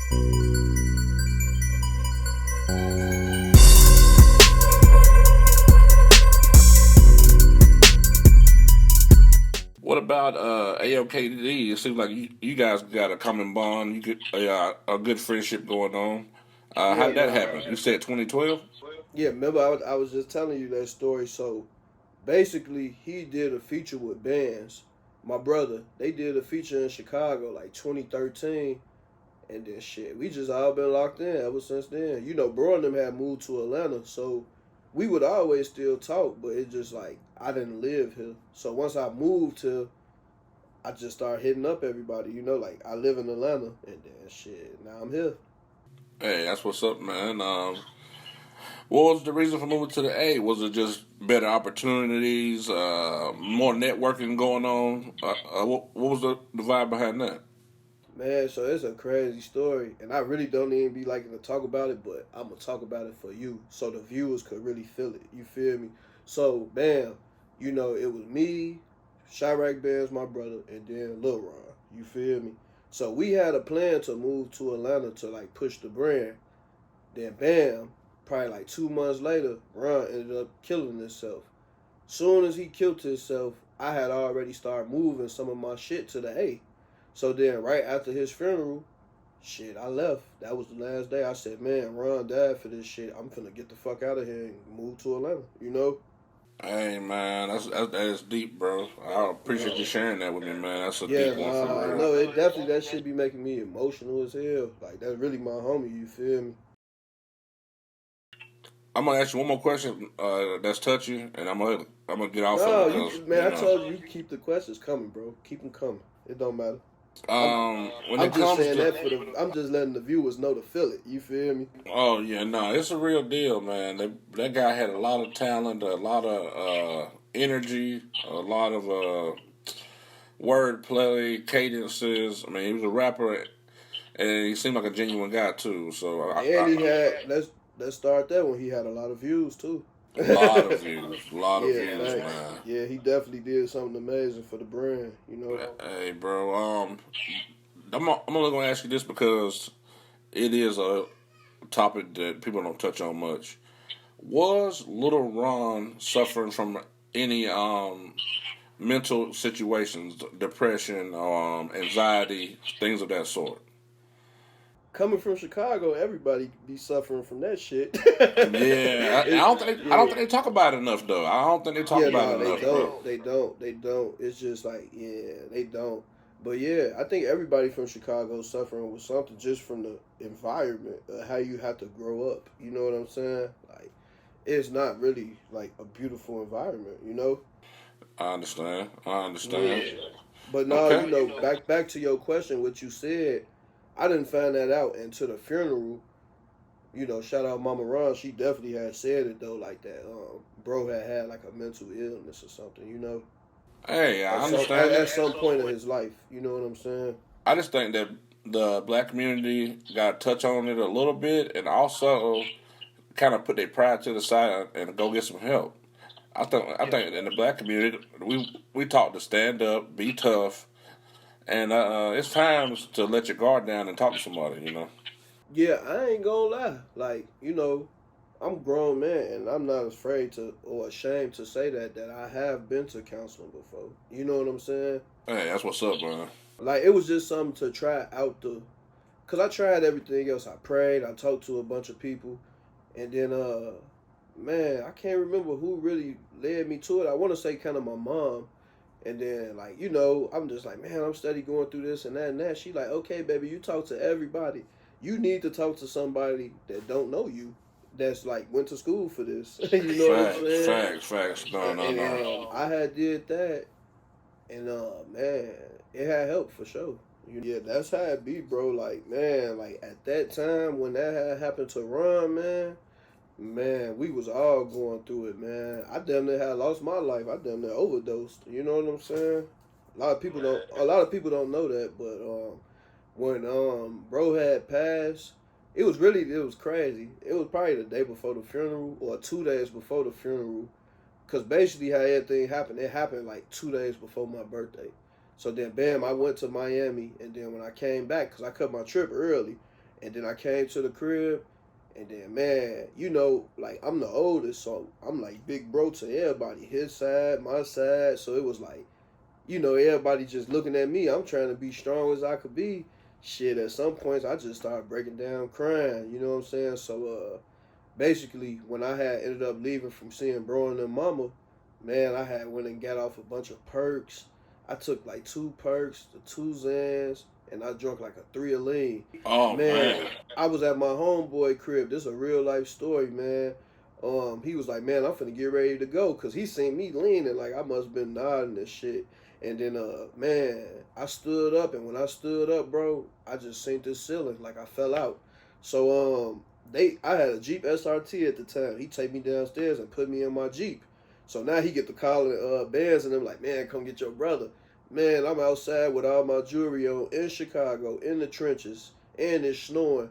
What about AOKD? It seems like you guys got a common bond. You get a good friendship going on. How Yeah, did that nah. happen? You said 2012. Yeah, remember I was just telling you that story. So basically, he did a feature with bands. My brother, they did a feature in Chicago like 2013, and then shit, we just all been locked in ever since then. You know, bro and them had moved to Atlanta, so we would always still talk, but it just like I didn't live here. So once I moved here, I just started hitting up everybody. You know, like I live in Atlanta, and then shit, now I'm here. Hey, that's what's up, man. What was the reason for moving to the A? Was it just better opportunities, more networking going on? What was the vibe behind that? Man, so it's a crazy story, and I really don't even be liking to talk about it, but I'm gonna talk about it for you, so the viewers could really feel it. You feel me? So, bam, you know, it was me, Chirac Band's my brother, and then Lil Ron. You feel me? So we had a plan to move to Atlanta to like push the brand. Then, bam, probably like 2 months later, Ron ended up killing himself. Soon as he killed himself, I had already started moving some of my shit to the A. So then, right after his funeral, shit, I left. That was the last day. I said, man, Ron died for this shit. I'm finna get the fuck out of here and move to Atlanta. You know? Hey, man, that is deep, bro. I appreciate you sharing that with me, man. That's a Yeah, deep one for nah, real. no, it definitely that shit be making me emotional as hell. Like that's really my homie. You feel me? I'm gonna ask you one more question that's touchy, and I'm gonna get off of No, it you because man, I told you keep the questions coming, bro. Keep them coming. It don't matter. I'm when I'm it just comes saying to that for the. I'm just letting the viewers know to feel it. You feel me? oh yeah, no, it's a real deal, man. That guy had a lot of talent, a lot of energy, a lot of wordplay, cadences. I mean, he was a rapper, and he seemed like a genuine guy too. So And he had let's start that one. He had a lot of views too. a lot of Yeah, views, facts. man. Yeah, he definitely did something amazing for the brand. You know. Hey, bro. I'm only gonna ask you this because it is a topic that people don't touch on much. Was Little Ron suffering from any mental situations, depression, anxiety, things of that sort? Coming from Chicago, everybody be suffering from that shit. Yeah, I It- don't think I don't yeah, think they talk about it enough though. I don't think they talk yeah, about it no, they enough, bro. don't. They don't. They don't. It's just like, yeah, they don't. But yeah, I think everybody from Chicago suffering with something just from the environment, how you have to grow up. You know what I'm saying? Like, it's not really like a beautiful environment. You know? I understand. I understand. Yeah. But no, Okay. you know, back to your question, what you said, I didn't find that out until the funeral. You know, shout out Mama Ron. She definitely had said it though, like that. Bro had like a mental illness or something. You know, Hey, at I understand it. some point in his life. You know what I'm saying? I just think that the black community got to touch on it a little bit, and also kind of put their pride to the side and go get some help. I think in the black community we taught to stand up, be tough, and it's times to let your guard down and talk to somebody. You know. Yeah, I ain't gonna lie. Like, you know, I'm a grown man and I'm not afraid to or ashamed to say that I have been to counseling before. You know what I'm saying? Hey, that's what's up, man. Like it was just something to try out the cause I tried everything else. I prayed, I talked to a bunch of people, and then man, I can't remember who really led me to it. I wanna say kinda my mom. And then like, you know, I'm just like, man, I'm steady going through this and that and that. She like, okay, baby, you talk to everybody. You need to talk to somebody that don't know you, that's like went to school for this. You know what I'm Facts, saying? facts, facts. No, no, no. I had did that, and man, it had helped for sure. Yeah, that's how it be, bro. Like, man, like at that time when that had happened to Ron, man, we was all going through it, man. I damn near had lost my life. I damn near overdosed. You know what I'm saying? A lot of people don't know that, but when bro had passed, it was crazy. It was probably the day before the funeral or 2 days before the funeral. Cause basically how everything happened, it happened like 2 days before my birthday. So then, bam, I went to Miami, and then when I came back, cause I cut my trip early, And then I came to the crib, and then man, you know, like I'm the oldest, so I'm like big bro to everybody, his side, my side. So it was like, you know, everybody just looking at me. I'm trying to be strong as I could be. Shit, at some points I just started breaking down crying. You know what I'm saying? So basically, when I had ended up leaving from seeing bro and their mama, man, I had went and got off a bunch of perks. I took like 2 perks, the 2 Zans, and I drunk like a 3 of lean. Oh Man, man. I was at my homeboy crib. This is a real life story, man. He was like, man, I'm finna get ready to go, cause he seen me leaning, like I must have been nodding and shit. And then, man, I stood up, and when I stood up, bro, I just seen this ceiling, like I fell out. So, I had a Jeep SRT at the time. He take me downstairs and put me in my Jeep. So now he get to calling bands, and I'm like, man, come get your brother. Man, I'm outside with all my jewelry on in Chicago, in the trenches, and it's snowing.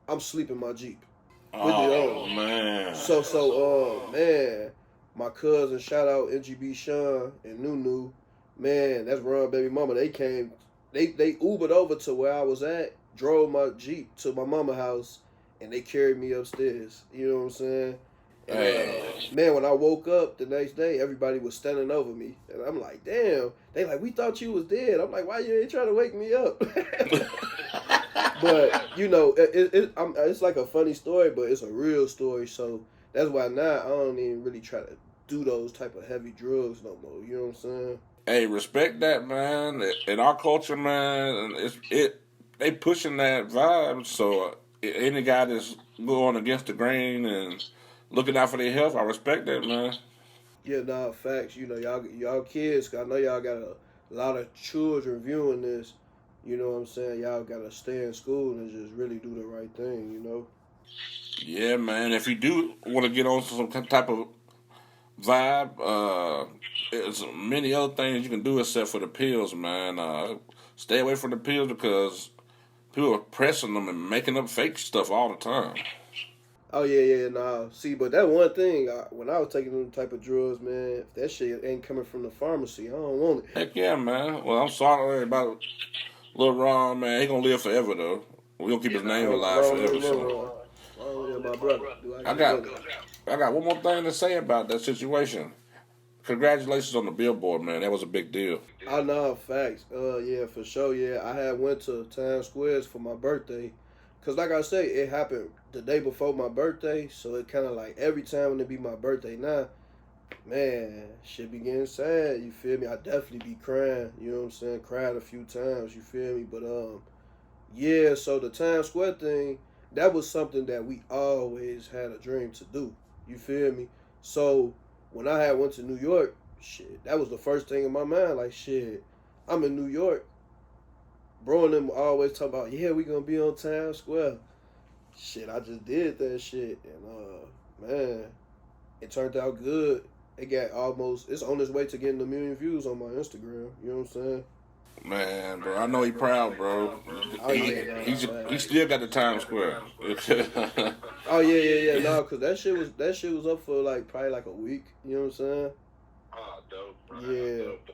I'm sleeping in my Jeep with it Oh on. man. Man, my cousin, shout out NGB Sean and Nunu, man, that's Ron baby mama. They came, they Ubered over to where I was at, drove my Jeep to my mama house, and they carried me upstairs. You know what I'm saying? And Hey. man, when I woke up the next day, everybody was standing over me, and I'm like, damn. They like, we thought you was dead. I'm like, why you ain't trying to wake me up? But you know, it's like a funny story, but it's a real story. So that's why now I don't even really try to do those type of heavy drugs no more. You know what I'm saying? Hey, respect that, man. In our culture, man, they pushing that vibe. So any guy that's going against the grain and looking out for their health, I respect that, man. Yeah, nah, facts. You know, y'all kids. 'Cause I know y'all got a lot of children viewing this. You know what I'm saying? Y'all gotta stay in school and just really do the right thing. You know? Yeah, man. If you do want to get on some type of vibe, there's many other things you can do except for the pills, man. Stay away from the pills because people are pressing them and making up fake stuff all the time. Oh yeah, nah. See, but that one thing, when I was taking them type of drugs, man, if that shit ain't coming from the pharmacy, I don't want it. Heck yeah, man. Well, I'm sorry about Lil Ron, man. He gonna live forever though. We gonna keep his name alive forever. So My brother. Do I I get got brother? I got one more thing to say about that situation. Congratulations on the billboard, man. That was a big deal. I know facts. Yeah, for sure. Yeah, I had went to Times Square for my birthday, cause like I say, it happened the day before my birthday, so it kind of like every time when it be my birthday now, man, shit be getting sad. You feel me? I definitely be crying. You know what I'm saying? Cried a few times. You feel me? But yeah. So the Times Square thing, that was something that we always had a dream to do. You feel me? So when I had went to New York, shit, that was the first thing in my mind. Like shit, I'm in New York. Bro and them always talk about, yeah, we gonna be on Times Square. Shit, I just did that shit, and man, it turned out good. It got almost, it's on its way to getting 1 million views on my Instagram. You know what I'm saying? Man, bro, I know he proud, bro. Oh yeah, He still got the Times Square. oh yeah. No, cause that shit was up for like probably like a week. You know what I'm saying? Oh, dope, bro. Yeah. Dope.